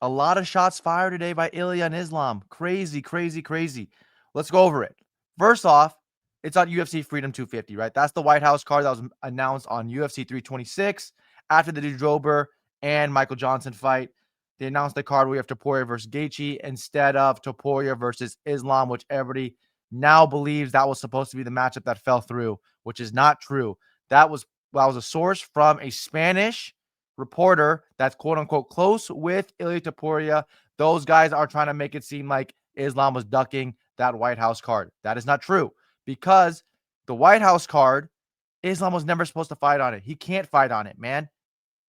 A lot of shots fired today by Ilia and Islam. Crazy, crazy, crazy. Let's go over it. First off, it's on UFC Freedom 250, right? That's the White House card that was announced on UFC 326 after the Drober and Michael Johnson fight. They announced the card we have Topuria versus Gaethje instead of Topuria versus Islam, which everybody now believes that was supposed to be the matchup that fell through, which is not true. That was a source from a Spanish reporter that's quote unquote close with Ilia Topuria. Those guys are trying to make it seem like Islam was ducking that White House card. That is not true because the White House card, Islam was never supposed to fight on it. He can't fight on it, man.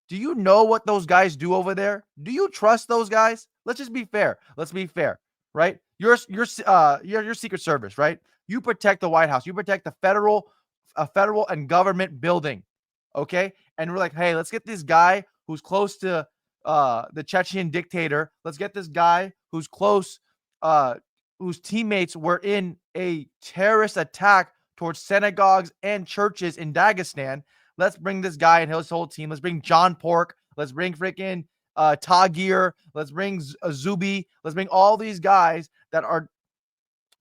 Do you know what those guys do over there? Do you trust those guys? Let's just be fair. Let's be fair, right? Your Secret Service, right? You protect the White House. You protect the federal and government building, okay? And we're like, hey, let's get this guy who's close to the Chechen dictator. Let's get this guy who's close, whose teammates were in a terrorist attack towards synagogues and churches in Dagestan. Let's bring this guy and his whole team. Let's bring John Pork. Let's bring freaking Tagir. Let's bring Zuby. Let's bring all these guys that are.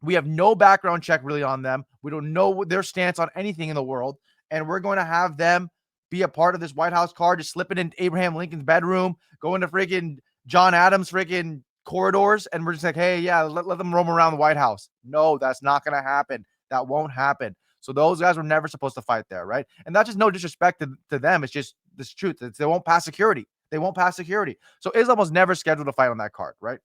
We have no background check really on them. We don't know their stance on anything in the world, and we're going to have them be a part of this White House card, just slip it in Abraham Lincoln's bedroom, go into freaking John Adams' freaking corridors, and we're just like, hey, yeah, let them roam around the White House. No, that's not going to happen. That won't happen. So those guys were never supposed to fight there, right? And that's just no disrespect to them. It's just this truth. They won't pass security. They won't pass security. So Islam was never scheduled to fight on that card, right?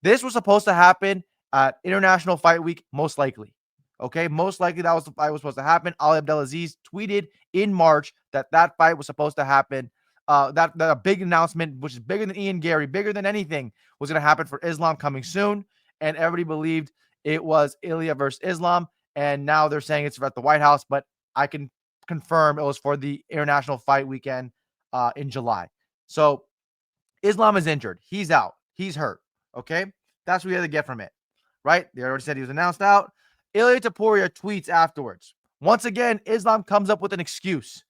This was supposed to happen at International Fight Week, most likely. Okay, most likely that was the fight was supposed to happen. Ali Abdelaziz tweeted in March that that fight was supposed to happen. That a big announcement, which is bigger than Ian Gary, bigger than anything, was going to happen for Islam coming soon. And everybody believed it was Ilia versus Islam. And now they're saying it's at the White House, but I can confirm it was for the International Fight Weekend in July. So Islam is injured. He's out. He's hurt. Okay, that's what we had to get from it, right? They already said he was announced out. Ilia Topuria tweets afterwards. Once again, Islam comes up with an excuse.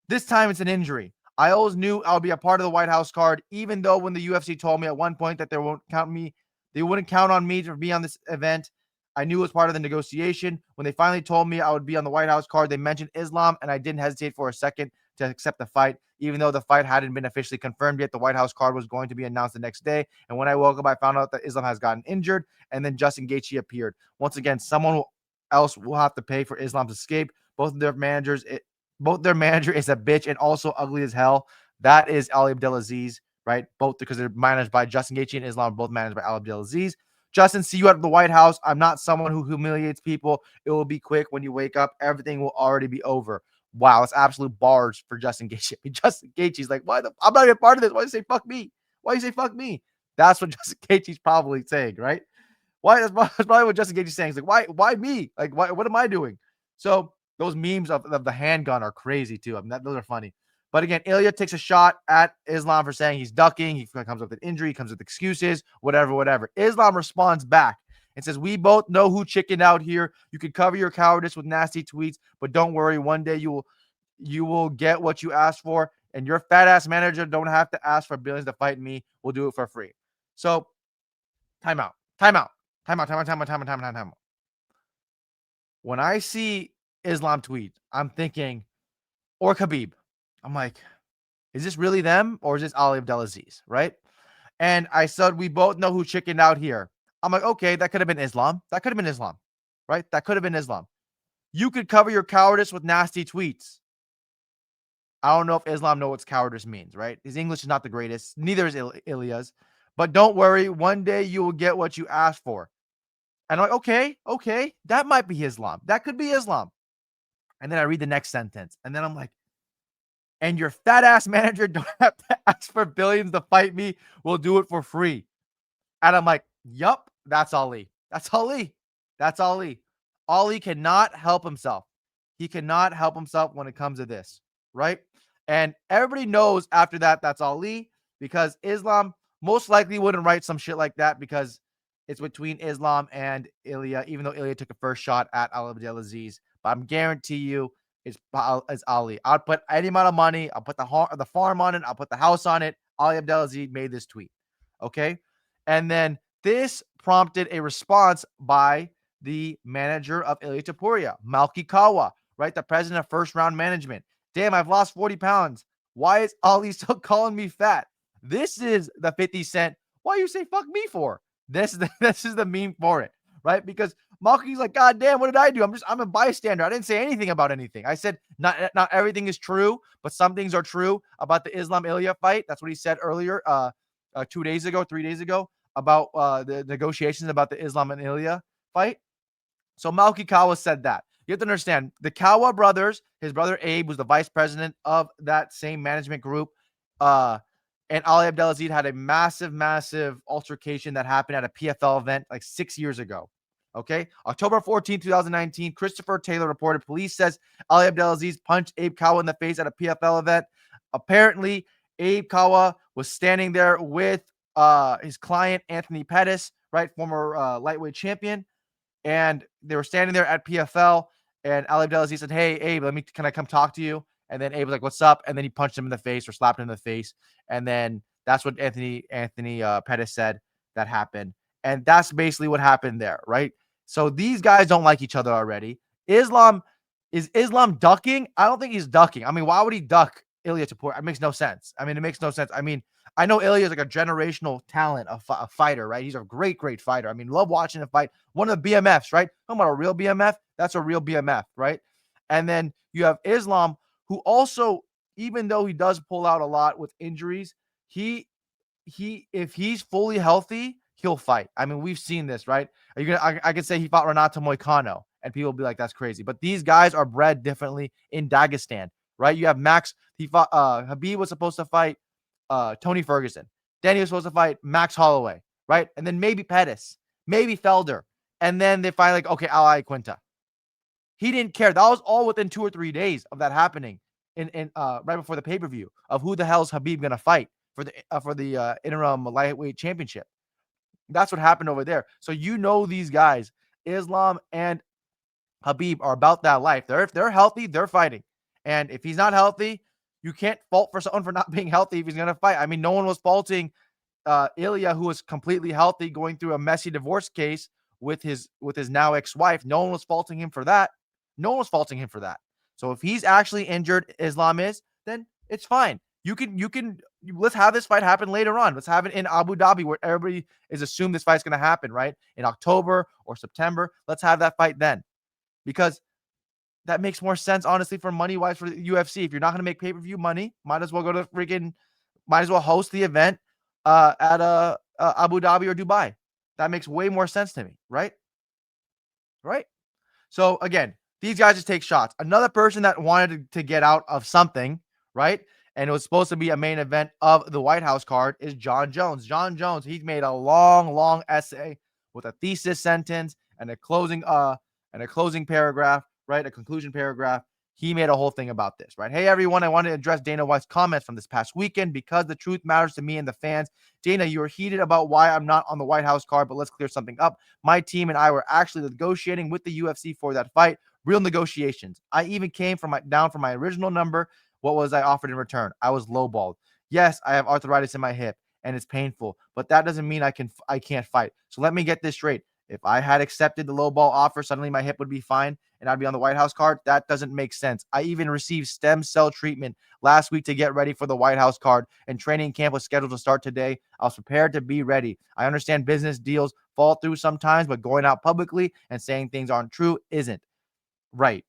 This time it's an injury. I always knew I would be a part of the White House card, even though when the UFC told me at one point that they wouldn't count on me to be on this event. I knew it was part of the negotiation. When they finally told me I would be on the White House card, they mentioned Islam, and I didn't hesitate for a second to accept the fight, even though the fight hadn't been officially confirmed yet. The White House card was going to be announced the next day. And when I woke up, I found out that Islam has gotten injured, and then Justin Gaethje appeared. Once again, someone else will have to pay for Islam's escape. Both their manager is a bitch and also ugly as hell. That is Ali Abdelaziz, right? Both because they're managed by Justin Gaethje and Islam, both managed by Ali Abdelaziz. Justin, see you at the White House. I'm not someone who humiliates people. It will be quick when you wake up. Everything will already be over. Wow, it's absolute bars for Justin Gaethje. I mean, Justin Gaethje's like, I'm not even part of this. Why do you say fuck me? Why do you say fuck me? That's what Justin Gaethje's probably saying, right? That's probably what Justin Gaethje's saying. He's like, why me? Like, what am I doing? So those memes of the handgun are crazy too. I mean, those are funny. But again, Ilia takes a shot at Islam for saying he's ducking. He comes up with an injury, he comes with excuses, whatever. Islam responds back and says, we both know who chickened out here. You can cover your cowardice with nasty tweets, but don't worry. One day you will get what you asked for. And your fat ass manager don't have to ask for billions to fight me. We'll do it for free. So time out. When I see Islam tweet, I'm thinking, or Khabib. I'm like, is this really them or is this Ali Abdelaziz, right? And I said, we both know who chickened out here. I'm like, okay, that could have been Islam. That could have been Islam, right? That could have been Islam. You could cover your cowardice with nasty tweets. I don't know if Islam knows what cowardice means, right? His English is not the greatest. Neither is Ilia's. But don't worry. One day you will get what you asked for. And I'm like, okay, that might be Islam. That could be Islam. And then I read the next sentence. And then I'm like, and your fat ass manager don't have to ask for billions to fight me. We'll do it for free. And I'm like, yup, that's Ali. That's Ali. That's Ali. Ali cannot help himself. He cannot help himself when it comes to this, right? And everybody knows after that, that's Ali, because Islam most likely wouldn't write some shit like that because it's between Islam and Ilia, even though Ilia took a first shot at Al Abdelaziz. But I'm guarantee you it's Ali. I'll put any amount of money. I'll put the farm on it. I'll put the house on it. Ali Abdelaziz made this tweet. Okay. And then this prompted a response by the manager of Ilia Topuria, Malki Kawa, right? The president of First Round Management. Damn, I've lost 40 pounds. Why is Ali still calling me fat? This is the 50 Cent. Why you say fuck me for? This is the meme for it, right? Because Malki's like, God damn, what did I do? I'm a bystander. I didn't say anything about anything. I said not everything is true, but some things are true about the Islam Ilia fight. That's what he said earlier, 2 days ago, 3 days ago, about the negotiations about the Islam and Ilia fight. So Malki Kawa said that. You have to understand the Kawa brothers, his brother Abe was the vice president of that same management group. Uh, and Ali Abdelaziz had a massive, massive altercation that happened at a PFL event like 6 years ago. Okay. October 14th, 2019, Christopher Taylor reported police says Ali Abdelaziz punched Abe Kawa in the face at a PFL event. Apparently, Abe Kawa was standing there with his client, Anthony Pettis, right? Former lightweight champion. And they were standing there at PFL, and Ali Abdelaziz said, "Hey, Abe, can I come talk to you?" And then Abe was like, "What's up?" And then he punched him in the face or slapped him in the face. And then that's what Anthony Pettis said that happened. And that's basically what happened there, right? So these guys don't like each other already. Islam ducking? I don't think he's ducking. I mean, why would he duck Ilia Topuria? It makes no sense. I mean, it makes no sense. I mean, I know Ilia is like a generational talent, a fighter, right? He's a great, great fighter. I mean, love watching him fight. One of the BMFs, right? Talking about a real BMF, that's a real BMF, right? And then you have Islam, who also, even though he does pull out a lot with injuries, he if he's fully healthy, he'll fight. I mean, we've seen this, right? Are you gonna? I could say he fought Renato Moicano, and people will be like, "That's crazy." But these guys are bred differently in Dagestan, right? You have Max. He fought. Habib was supposed to fight Tony Ferguson. Then he was supposed to fight Max Holloway, right? And then maybe Pettis, maybe Felder, and then they fight like, okay, Ali Quinta. He didn't care. That was all within 2 or 3 days of that happening in right before the pay-per-view of who the hell is Habib gonna fight for the interim lightweight championship. That's what happened over there. So you know these guys, Islam and Habib, are about that life. If they're healthy, they're fighting. And if he's not healthy, you can't fault for someone for not being healthy if he's gonna fight. I mean, no one was faulting Ilia, who was completely healthy, going through a messy divorce case with his now ex-wife. No one was faulting him for that. No one was faulting him for that. So if he's actually injured, Islam is, then it's fine. Let's have this fight happen later on. Let's have it in Abu Dhabi, where everybody is assumed this fight's going to happen, right? In October or September. Let's have that fight then, because that makes more sense, honestly, for money wise for the UFC. If you're not going to make pay-per-view money, might as well host the event at Abu Dhabi or Dubai. That makes way more sense to me, right? Right. So again, these guys just take shots. Another person that wanted to get out of something, right? And it was supposed to be a main event of the White House card is Jon Jones. Jon Jones, he's made a long, long essay with a thesis sentence and a closing paragraph, right? A conclusion paragraph. He made a whole thing about this, right? Hey, everyone, I want to address Dana White's comments from this past weekend because the truth matters to me and the fans. Dana, you were heated about why I'm not on the White House card, but let's clear something up. My team and I were actually negotiating with the UFC for that fight. Real negotiations. I even came down from my original number. What was I offered in return? I was lowballed. Yes, I have arthritis in my hip and it's painful, but that doesn't mean I can't fight. So let me get this straight. If I had accepted the lowball offer, suddenly my hip would be fine and I'd be on the White House card. That doesn't make sense. I even received stem cell treatment last week to get ready for the White House card, and training camp was scheduled to start today. I was prepared to be ready. I understand business deals fall through sometimes, but going out publicly and saying things aren't true isn't right.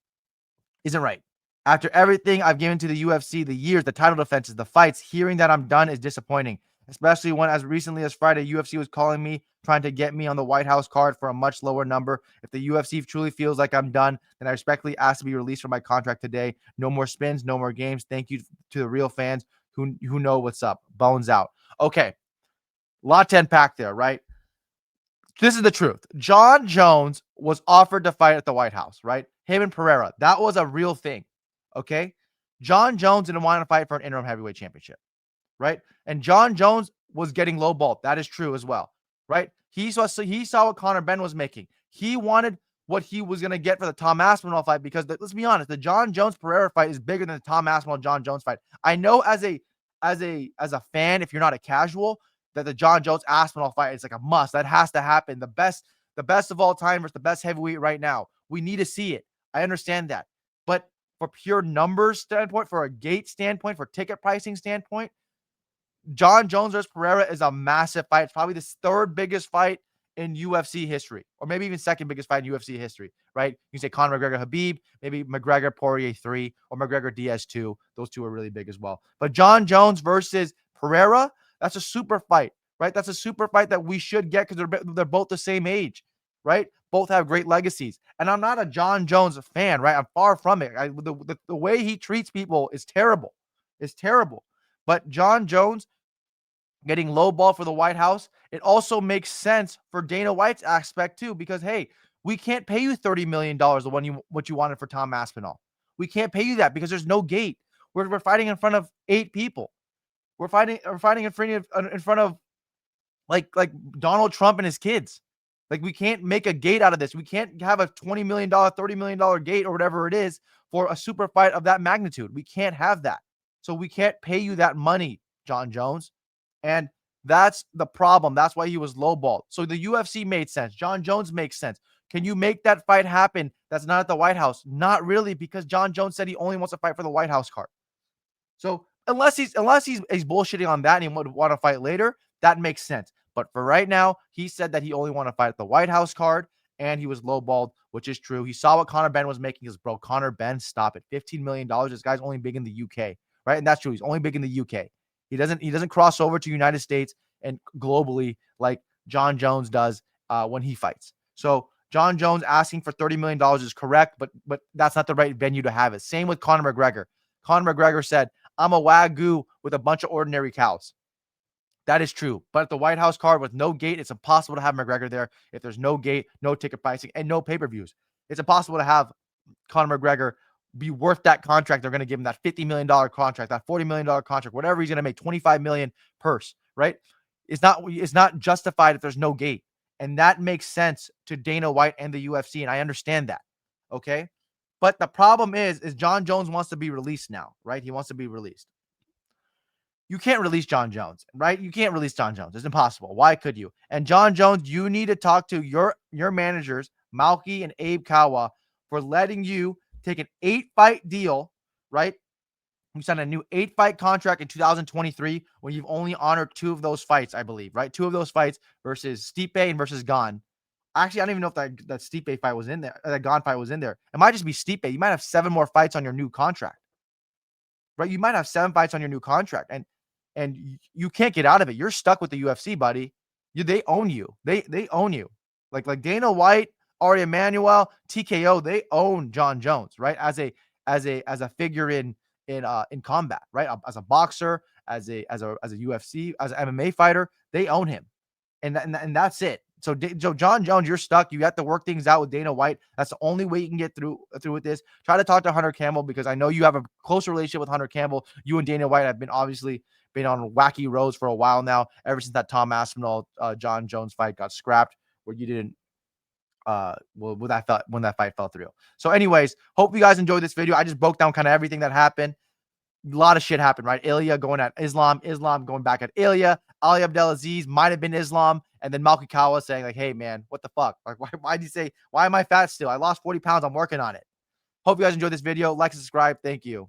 After everything I've given to the UFC, the years, the title defenses, the fights, hearing that I'm done is disappointing, especially when as recently as Friday, UFC was calling me, trying to get me on the White House card for a much lower number. If the UFC truly feels like I'm done, then I respectfully ask to be released from my contract today. No more spins, no more games. Thank you to the real fans who know what's up. Bones out. Okay. Lot to unpack there, right? This is the truth. Jon Jones was offered to fight at the White House, right? Him and Pereira. That was a real thing. Okay. Jon Jones didn't want to fight for an interim heavyweight championship, right? And Jon Jones was getting lowballed. That is true as well, right? He saw what Conor Benn was making. He wanted what he was going to get for the Tom Aspinall fight because let's be honest, the Jon Jones Pereira fight is bigger than the Tom Aspinall Jon Jones fight. I know as a fan, if you're not a casual, that the John Jones Aspinall fight is like a must. That has to happen. The best of all time versus the best heavyweight right now. We need to see it. I understand that. But for pure numbers standpoint, for a gate standpoint, for ticket pricing standpoint, John Jones versus Pereira is a massive fight. It's probably the third biggest fight in UFC history, or maybe even second biggest fight in UFC history, right? You can say Conor McGregor Habib, maybe McGregor Poirier 3, or McGregor Diaz 2. Those two are really big as well. But John Jones versus Pereira, that's a super fight, right? That's a super fight that we should get because they're both the same age, right? Both have great legacies. And I'm not a John Jones fan, right? I'm far from it. The way he treats people is terrible. It's terrible. But John Jones getting low ball for the White House, it also makes sense for Dana White's aspect too, because hey, we can't pay you $30 million what you wanted for Tom Aspinall. We can't pay you that because there's no gate. We're fighting in front of 8 people. We're fighting in front of like Donald Trump and his kids. Like we can't make a gate out of this. We can't have a $20 million, $30 million gate or whatever it is for a super fight of that magnitude. We can't have that. So we can't pay you that money, John Jones. And that's the problem. That's why he was lowballed. So the UFC made sense. John Jones makes sense. Can you make that fight happen that's not at the White House? Not really, because John Jones said he only wants to fight for the White House card. So unless he's bullshitting on that and he would want to fight later, that makes sense. But for right now, he said that he only want to fight at the White House card, and he was lowballed, which is true. He saw what Conor Benn was making. His bro, Conor Benn, stop it. $15 million. This guy's only big in the UK, right? And that's true. He's only big in the UK. He doesn't cross over to United States and globally like John Jones does when he fights. So John Jones asking for $30 million is correct, but that's not the right venue to have it. Same with Conor McGregor. Conor McGregor said, I'm a Wagyu with a bunch of ordinary cows. That is true. But at the White House card with no gate, it's impossible to have McGregor there. If there's no gate, no ticket pricing, and no pay-per-views, it's impossible to have Conor McGregor be worth that contract. They're going to give him that $50 million contract, that $40 million contract, whatever he's going to make, $25 million purse, right? It's not justified if there's no gate. And that makes sense to Dana White and the UFC. And I understand that. Okay. But the problem is John Jones wants to be released now, right? He wants to be released. You can't release John Jones, right? You can't release John Jones. It's impossible. Why could you? And John Jones, you need to talk to your managers, Malky and Abe Kawa, for letting you take an 8-fight deal, right? You signed a new 8-fight contract in 2023 when you've only honored 2 of those fights, I believe, right? 2 of those fights versus Stipe and versus Gane. Actually, I don't even know if that Stipe fight was in there. That Gane fight was in there. It might just be Stipe. You might have 7 more fights on your new contract, right? You might have 7 fights on your new contract, and you can't get out of it. You're stuck with the UFC, buddy. They own you. They own you. Like Dana White, Ari Emanuel, TKO, they own John Jones, right? As a figure in combat, right? As a boxer, as a UFC, as an MMA fighter, they own him, and that's it. So John Jones, you're stuck. You have to work things out with Dana White. That's the only way you can get through with this. Try to talk to Hunter Campbell because I know you have a close relationship with Hunter Campbell. You and Dana White have been on wacky roads for a while now, ever since that Tom Aspinall John Jones fight got scrapped, where you didn't when that fight fell through. So anyways, hope you guys enjoyed this video. I just broke down kind of everything that happened. A lot of shit happened, right? Ilia going at Islam going back at Ilia, Ali Abdelaziz might have been Islam, and then Malky Kawa saying like, hey man, what the fuck? Like, why'd you say, why am I fat still? I lost 40 pounds. I'm working on it. Hope you guys enjoyed this video. Like and subscribe. Thank you.